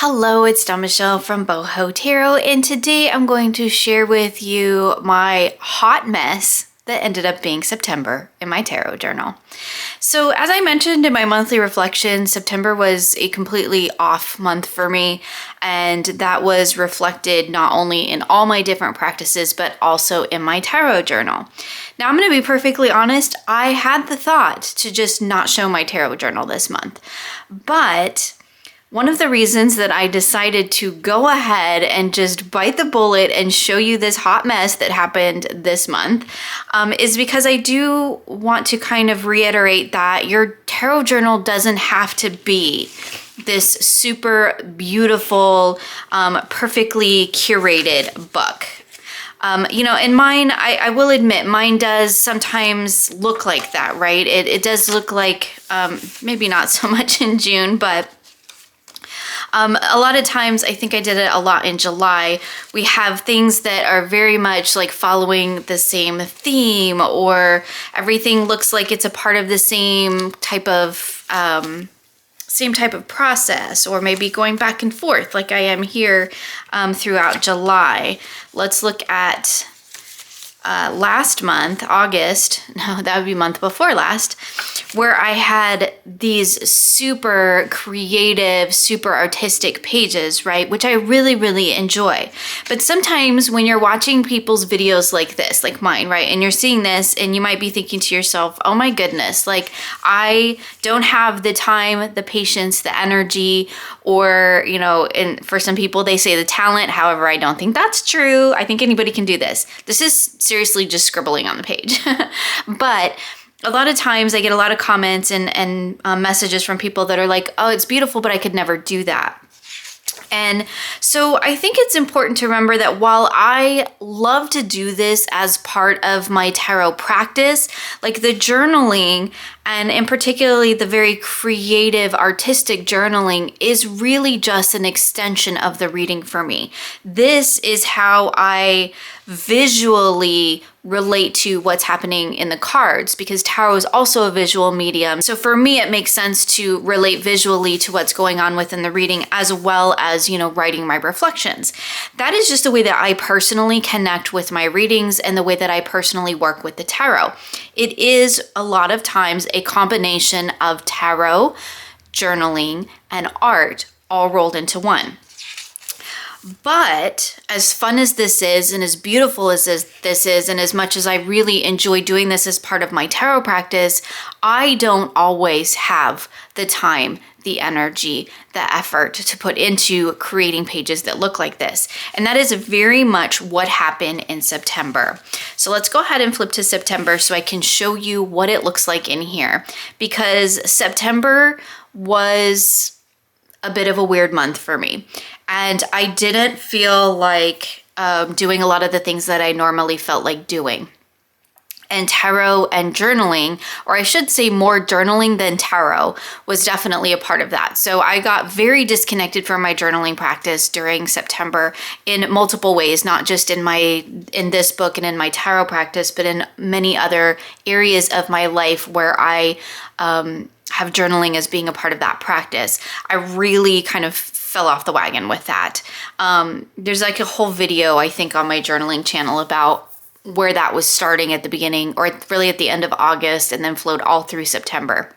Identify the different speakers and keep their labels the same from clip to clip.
Speaker 1: Hello, it's Dawn Michelle from Boho Tarot, and today I'm going to share with you my hot mess that ended up being September in my tarot journal. So as I mentioned in my monthly reflection, September was a completely off month for me, and that was reflected not only in all my different practices, but also in my tarot journal. Now I'm going to be perfectly honest, I had the thought to just not show my tarot journal this month, but one of the reasons that I decided to go ahead and just bite the bullet and show you this hot mess that happened this month is because I do want to kind of reiterate that your tarot journal doesn't have to be this super beautiful, perfectly curated book. And mine, I will admit, mine does sometimes look like that, right? It does look like, maybe not so much in June, but a lot of times, I think I did it a lot in July, we have things that are very much like following the same theme, or everything looks like it's a part of the same type of process, or maybe going back and forth like I am here throughout July. Let's look at last month, August, no, that would be month before last, where I had these super creative, super artistic pages, right? Which I really, really enjoy. But sometimes when you're watching people's videos like this, like mine, right? And you're seeing this and you might be thinking to yourself, oh my goodness, like I don't have the time, the patience, the energy, or, and for some people they say the talent. However, I don't think that's true. I think anybody can do this. This is seriously just scribbling on the page. But a lot of times I get a lot of comments and messages from people that are like, oh, it's beautiful, but I could never do that. And so I think it's important to remember that while I love to do this as part of my tarot practice, like the journaling, and in particularly the very creative, artistic journaling, is really just an extension of the reading for me. This is how I visually relate to what's happening in the cards, because tarot is also a visual medium. So for me, it makes sense to relate visually to what's going on within the reading, as well as, writing my reflections. That is just the way that I personally connect with my readings and the way that I personally work with the tarot. It is a lot of times a combination of tarot, journaling, and art all rolled into one. But as fun as this is, and as beautiful as this is, and as much as I really enjoy doing this as part of my tarot practice, I don't always have the time, the energy, the effort to put into creating pages that look like this. And that is very much what happened in September. So let's go ahead and flip to September so I can show you what it looks like in here, because September was a bit of a weird month for me. And I didn't feel like doing a lot of the things that I normally felt like doing. And tarot and journaling, or I should say more journaling than tarot, was definitely a part of that. So I got very disconnected from my journaling practice during September in multiple ways, not just in this book and in my tarot practice, but in many other areas of my life where I have journaling as being a part of that practice. I really kind of fell off the wagon with that. There's like a whole video, I think, on my journaling channel about where that was starting at the beginning, or really at the end of August, and then flowed all through September.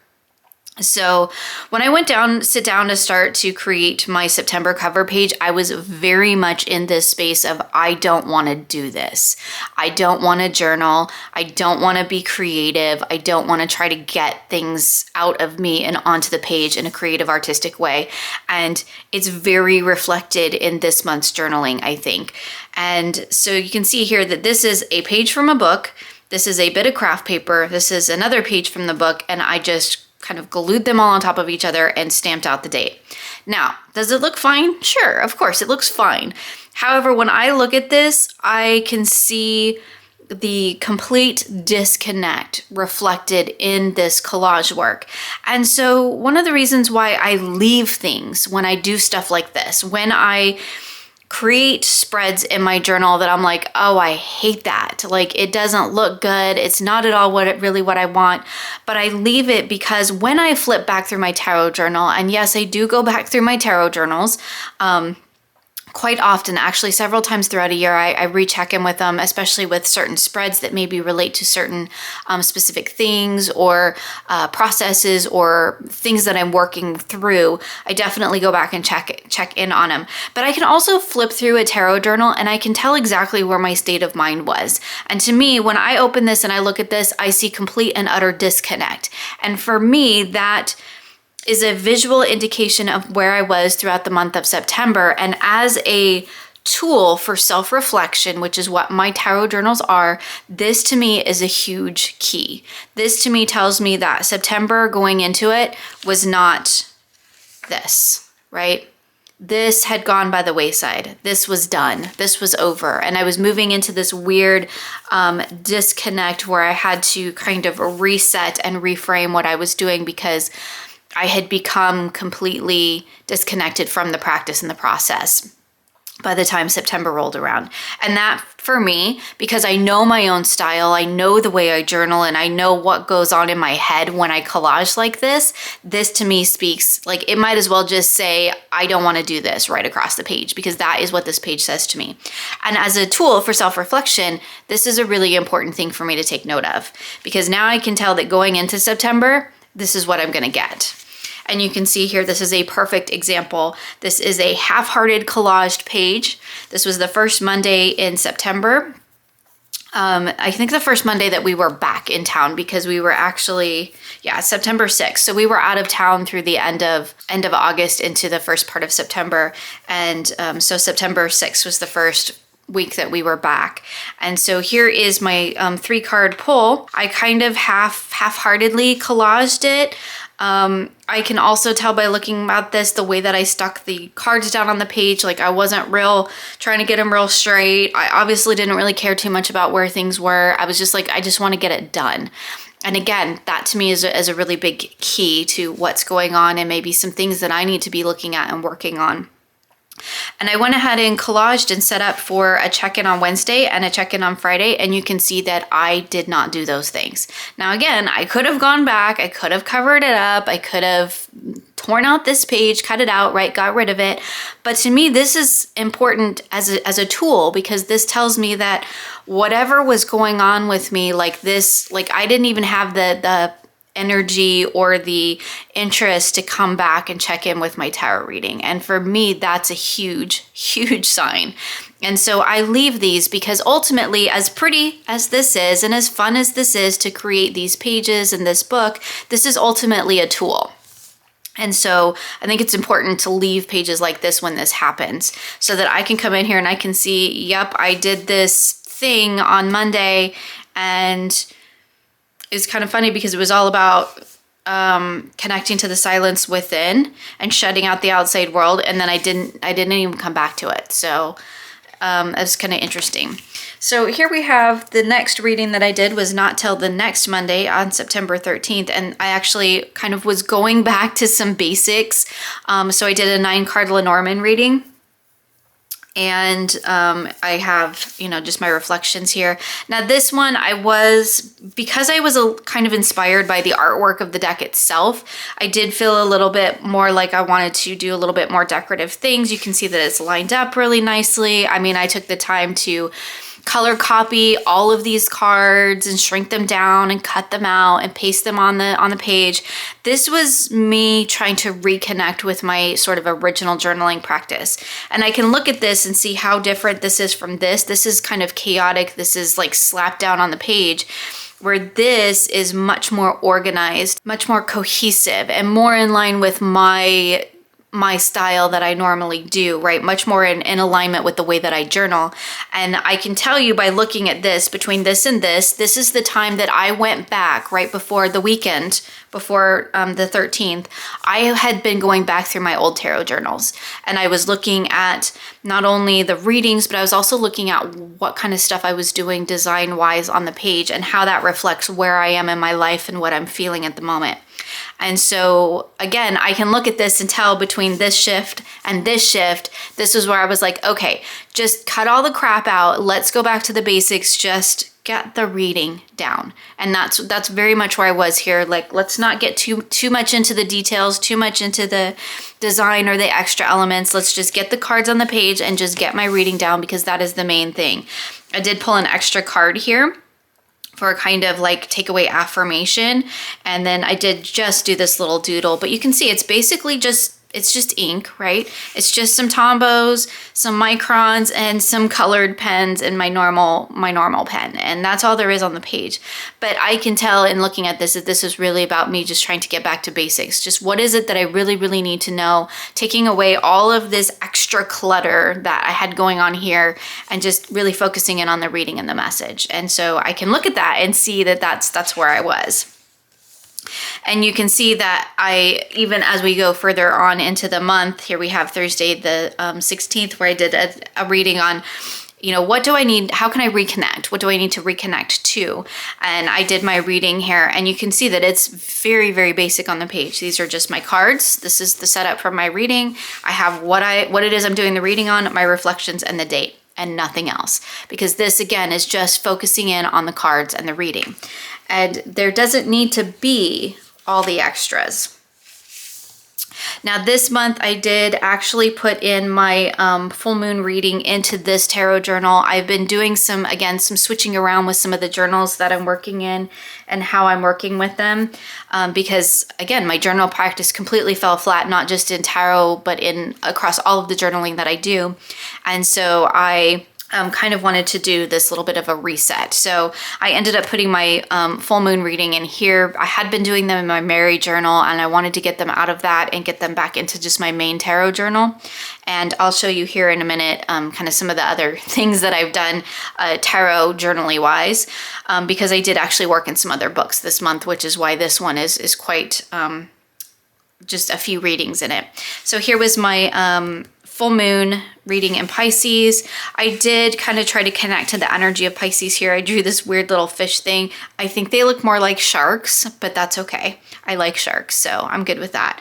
Speaker 1: So when I sit down to start to create my September cover page, I was very much in this space of, I don't want to do this. I don't want to journal. I don't want to be creative. I don't want to try to get things out of me and onto the page in a creative, artistic way. And it's very reflected in this month's journaling, I think. And so you can see here that this is a page from a book. This is a bit of craft paper. This is another page from the book. And I just kind of glued them all on top of each other and stamped out the date. Now, does it look fine? Sure, of course, it looks fine. However, when I look at this, I can see the complete disconnect reflected in this collage work. And so one of the reasons why I leave things when I do stuff like this, when I create spreads in my journal that I'm like, oh, I hate that. Like, it doesn't look good. It's not at all what I want. But I leave it because when I flip back through my tarot journal, and yes, I do go back through my tarot journals, quite often, actually several times throughout a year, I recheck in with them, especially with certain spreads that maybe relate to certain specific things or processes or things that I'm working through. I definitely go back and check in on them. But I can also flip through a tarot journal and I can tell exactly where my state of mind was. And to me, when I open this and I look at this, I see complete and utter disconnect. And for me, that is a visual indication of where I was throughout the month of September. And as a tool for self-reflection, which is what my tarot journals are, this to me is a huge key. This to me tells me that September going into it was not this, right? This had gone by the wayside. This was done. This was over. And I was moving into this weird disconnect where I had to kind of reset and reframe what I was doing because I had become completely disconnected from the practice and the process by the time September rolled around. And that for me, because I know my own style, I know the way I journal, and I know what goes on in my head when I collage like this to me speaks, like it might as well just say, I don't want to do this right across the page, because that is what this page says to me. And as a tool for self-reflection, this is a really important thing for me to take note of, because now I can tell that going into September, this is what I'm going to get. And you can see here, this is a perfect example. This is a half-hearted collaged page. This was the first Monday in September. I think the first Monday that we were back in town, because we were actually, September 6th. So we were out of town through the end of August into the first part of September. And so September 6th was the first week that we were back. And so here is my 3-card pull. I kind of half-heartedly collaged it. I can also tell by looking at this, the way that I stuck the cards down on the page, like I wasn't trying to get them real straight. I obviously didn't really care too much about where things were. I was just like, I just want to get it done. And again, that to me is a really big key to what's going on and maybe some things that I need to be looking at and working on. And I went ahead and collaged and set up for a check-in on Wednesday and a check-in on Friday, and you can see that I did not do those things. Now again, I could have gone back, I could have covered it up, I could have torn out this page, cut it out, right, got rid of it. But to me, this is important as a tool, because this tells me that whatever was going on with me, like this, like I didn't even have the energy or the interest to come back and check in with my tarot reading. And for me, that's a huge, huge sign. And so I leave these because ultimately, as pretty as this is and as fun as this is to create these pages in this book, this is ultimately a tool. And so I think it's important to leave pages like this when this happens, so that I can come in here and I can see, yep, I did this thing on Monday. And it's kind of funny because it was all about connecting to the silence within and shutting out the outside world. And then I didn't even come back to it. So that's kind of interesting. So here we have the next reading that I did was not till the next Monday on September 13th. And I actually kind of was going back to some basics. So I did a 9-card Lenormand reading. And I have, just my reflections here. Now this one because I was kind of inspired by the artwork of the deck itself, I did feel a little bit more like I wanted to do a little bit more decorative things. You can see that it's lined up really nicely. I mean, I took the time to color copy all of these cards and shrink them down and cut them out and paste them on the page. This was me trying to reconnect with my sort of original journaling practice. And I can look at this and see how different this is from this. This is kind of chaotic. This is like slapped down on the page, where this is much more organized, much more cohesive, and more in line with my style that I normally do, right? Much more in alignment with the way that I journal. And I can tell you by looking at this, between this and this is the time that I went back right before the weekend, before the 13th, I had been going back through my old tarot journals, and I was looking at not only the readings, but I was also looking at what kind of stuff I was doing design-wise on the page and how that reflects where I am in my life and what I'm feeling at the moment. And so again, I can look at this and tell between this shift and this shift, this is where I was like, okay, just cut all the crap out. Let's go back to the basics. Just get the reading down. And that's very much where I was here. Like, let's not get too much into the details, too much into the design or the extra elements. Let's just get the cards on the page and just get my reading down, because that is the main thing. I did pull an extra card here for a kind of like takeaway affirmation. And then I did just do this little doodle, but you can see it's basically just, it's just ink, right? It's just some Tombos, some microns, and some colored pens in my normal pen. And that's all there is on the page. But I can tell in looking at this that this is really about me just trying to get back to basics. Just what is it that I really, really need to know? Taking away all of this extra clutter that I had going on here and just really focusing in on the reading and the message. And so I can look at that and see that that's where I was. And you can see that I, even as we go further on into the month, here we have Thursday the 16th, where I did a reading on, you know, what do I need? How can I reconnect? What do I need to reconnect to? And I did my reading here, and you can see that it's very, very basic on the page. These are just my cards. This is the setup for my reading. I have what it is I'm doing the reading on, my reflections, and the date, and nothing else. Because this, again, is just focusing in on the cards and the reading. And there doesn't need to be all the extras. Now this month I did actually put in my full moon reading into this tarot journal. I've been doing some switching around with some of the journals that I'm working in and how I'm working with them. Because again, my journal practice completely fell flat, not just in tarot, but across all of the journaling that I do. And so I kind of wanted to do this little bit of a reset. So I ended up putting my full moon reading in here. I had been doing them in my Mary journal, and I wanted to get them out of that and get them back into just my main tarot journal. And I'll show you here in a minute kind of some of the other things that I've done tarot journaling wise, because I did actually work in some other books this month, which is why this one is quite just a few readings in it. So here was my full moon reading in Pisces. I did kind of try to connect to the energy of Pisces here. I drew this weird little fish thing. I think they look more like sharks, but that's okay. I like sharks, so I'm good with that.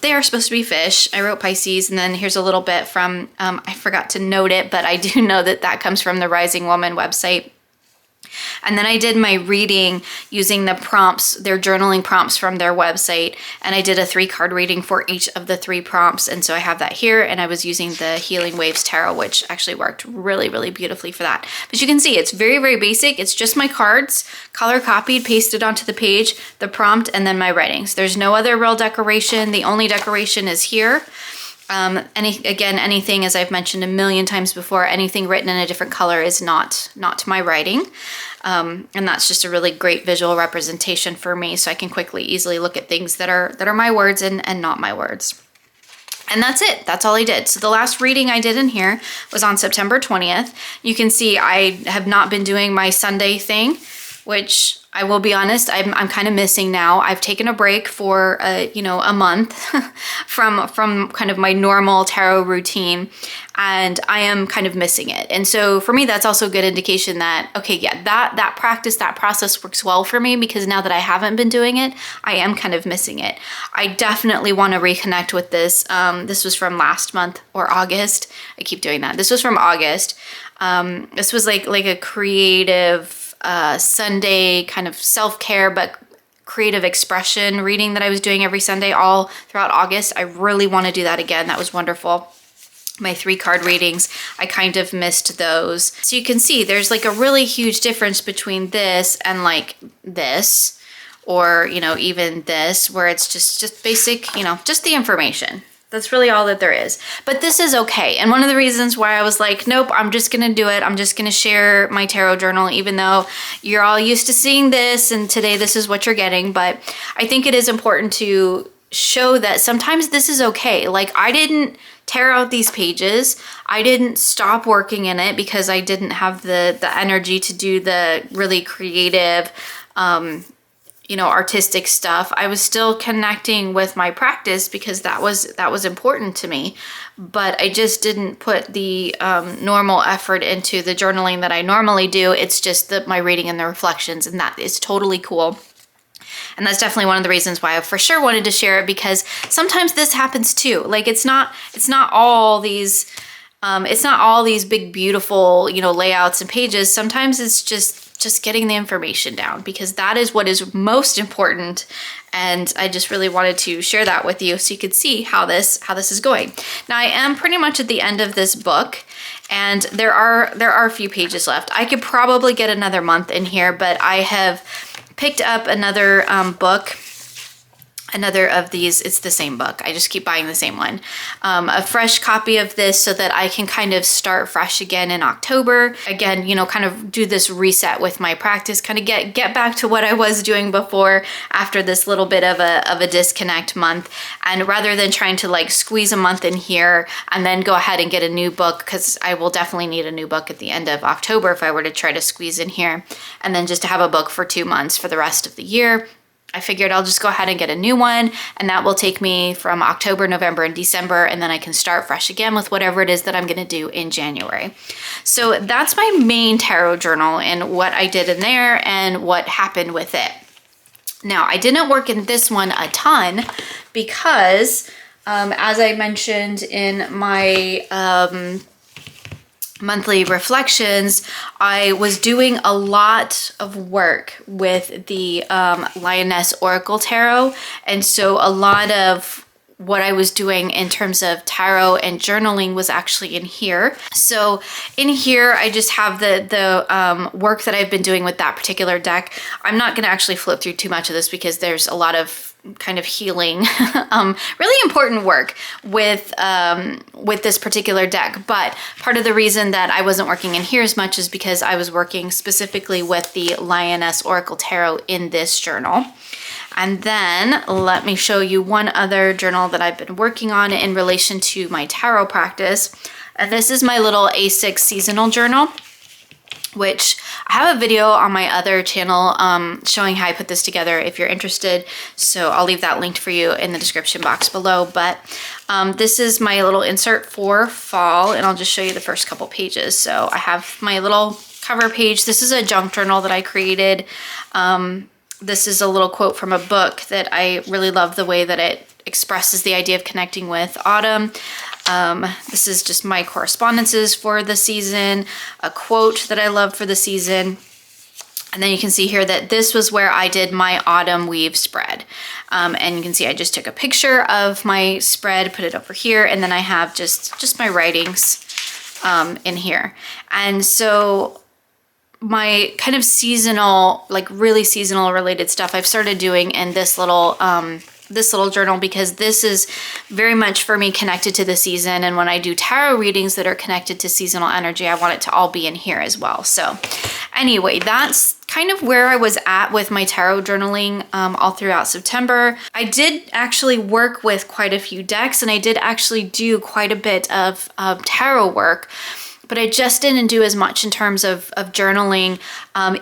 Speaker 1: They are supposed to be fish. I wrote Pisces, and then here's a little bit from, I forgot to note it, but I do know that comes from the Rising Woman website. And then I did my reading using the prompts, their journaling prompts from their website. And I did a 3-card reading for each of the 3 prompts. And so I have that here, and I was using the Healing Waves Tarot, which actually worked really, really beautifully for that. But you can see it's very, very basic. It's just my cards, color copied, pasted onto the page, the prompt, and then my writings. There's no other real decoration. The only decoration is here. Anything, as I've mentioned a million times before, anything written in a different color is not my writing. And that's just a really great visual representation for me, so I can easily look at things that are my words and not my words. And that's it. That's all I did. So the last reading I did in here was on September 20th. You can see I have not been doing my Sunday thing, which I will be honest, I'm kind of missing now. I've taken a break for a month from kind of my normal tarot routine, and I am kind of missing it. And so for me, that's also a good indication that, okay, yeah, that practice, that process works well for me, because now that I haven't been doing it, I am kind of missing it. I definitely want to reconnect with this. This was from last month or August. I keep doing that. This was from August. This was like a creative Sunday kind of self-care but creative expression reading that I was doing every Sunday all throughout August. I really want to do that again. That was wonderful. My 3-card readings, I kind of missed those. So you can see there's like a really huge difference between this and like this, or even this, where it's just basic, just the information. That's really all that there is. But this is okay. And one of the reasons why I was like, nope, I'm just going to do it. I'm just going to share my tarot journal, even though you're all used to seeing this and today this is what you're getting. But I think it is important to show that sometimes this is okay. Like, I didn't tear out these pages. I didn't stop working in it because I didn't have the energy to do the really creative, artistic stuff. I was still connecting with my practice because that was important to me, but I just didn't put the normal effort into the journaling that I normally do. It's just my reading and the reflections, and that is totally cool. And that's definitely one of the reasons why I for sure wanted to share it, because sometimes this happens too. Like it's not all these big, beautiful, layouts and pages. Sometimes it's just getting the information down, because that is what is most important. And I just really wanted to share that with you so you could see how this is going. Now I am pretty much at the end of this book, and there are a few pages left. I could probably get another month in here, but I have picked up another book, another of these. It's the same book. I just keep buying the same one. A fresh copy of this so that I can kind of start fresh again in October. Again, kind of do this reset with my practice, kind of get back to what I was doing before after this little bit of a disconnect month. And rather than trying to like squeeze a month in here and then go ahead and get a new book, because I will definitely need a new book at the end of October if I were to try to squeeze in here, and then just to have a book for 2 months for the rest of the year, I figured I'll just go ahead and get a new one, and that will take me from October, November, and December, and then I can start fresh again with whatever it is that I'm gonna do in January. So that's my main tarot journal and what I did in there and what happened with it. Now, I didn't work in this one a ton because, as I mentioned in my monthly reflections, I was doing a lot of work with the Lioness Oracle Tarot. And so a lot of what I was doing in terms of tarot and journaling was actually in here. So in here, I just have the work that I've been doing with that particular deck. I'm not going to actually flip through too much of this because there's a lot of kind of healing, really important work with this particular deck. But part of the reason that I wasn't working in here as much is because I was working specifically with the Lioness Oracle Tarot in this journal. And then let me show you one other journal that I've been working on in relation to my tarot practice. And this is my little A6 seasonal journal, which I have a video on my other channel showing how I put this together if you're interested. So I'll leave that linked for you in the description box below. But this is my little insert for fall, and I'll just show you the first couple pages. So I have my little cover page. This is a junk journal that I created. This is a little quote from a book that I really love the way that it expresses the idea of connecting with autumn. This is just my correspondences for the season, a quote that I love for the season. And then you can see here that this was where I did my autumn weave spread. And you can see I just took a picture of my spread, put it over here, and then I have just my writings in here. And so my kind of seasonal, like really seasonal related stuff I've started doing in this little journal, because this is very much for me connected to the season. And when I do tarot readings that are connected to seasonal energy, I want it to all be in here as well. So anyway, that's kind of where I was at with my tarot journaling all throughout September. I did actually work with quite a few decks, and I did actually do quite a bit of tarot work, but I just didn't do as much in terms of journaling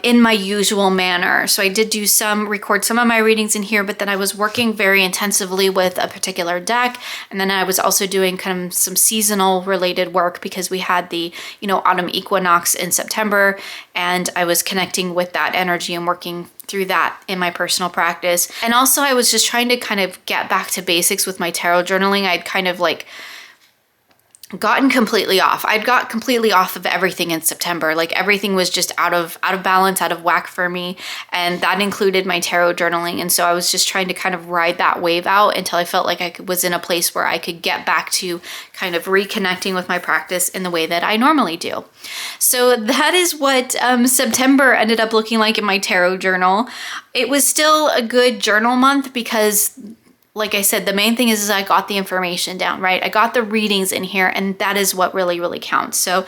Speaker 1: in my usual manner. So I did record some of my readings in here, but then I was working very intensively with a particular deck. And then I was also doing kind of some seasonal related work because we had the, autumn equinox in September, and I was connecting with that energy and working through that in my personal practice. And also I was just trying to kind of get back to basics with my tarot journaling. I'd kind of like gotten completely off. I'd got completely off of everything in September. Like everything was just out of balance, out of whack for me. And that included my tarot journaling. And so I was just trying to kind of ride that wave out until I felt like I was in a place where I could get back to kind of reconnecting with my practice in the way that I normally do. So that is what September ended up looking like in my tarot journal. It was still a good journal month because, like I said, the main thing is I got the information down, right? I got the readings in here, and that is what really, really counts. So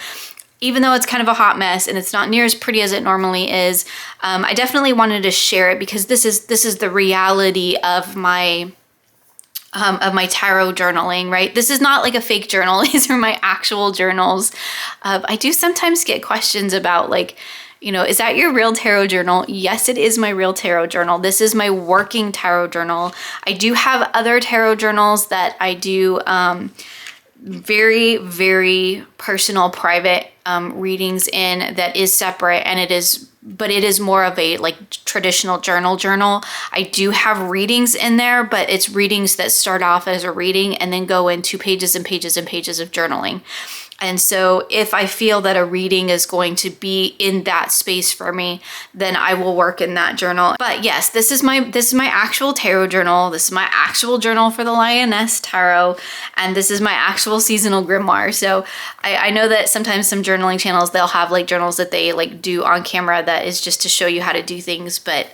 Speaker 1: even though it's kind of a hot mess and it's not near as pretty as it normally is, I definitely wanted to share it because this is the reality of my tarot journaling, right? This is not like a fake journal. These are my actual journals. I do sometimes get questions about like, is that your real tarot journal? Yes, it is my real tarot journal. This is my working tarot journal. I do have other tarot journals that I do very, very personal, private readings in that is separate, and it is more of a like traditional journal. I do have readings in there, but it's readings that start off as a reading and then go into pages and pages and pages of journaling. And so if I feel that a reading is going to be in that space for me, then I will work in that journal. But yes, this is my actual tarot journal. This is my actual journal for the Lioness Tarot. And this is my actual seasonal grimoire. So I know that sometimes some journaling channels, they'll have like journals that they like do on camera that is just to show you how to do things. But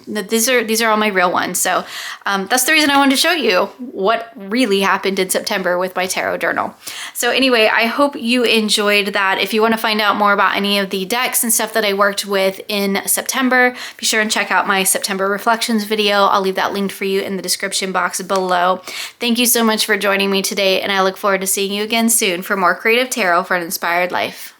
Speaker 1: these are all my real ones. So that's the reason I wanted to show you what really happened in September with my tarot journal. So anyway, I hope you enjoyed that. If you want to find out more about any of the decks and stuff that I worked with in September, be sure and check out my September reflections video. I'll leave that linked for you in the description box below. Thank you so much for joining me today, and I look forward to seeing you again soon for more creative tarot for an inspired life.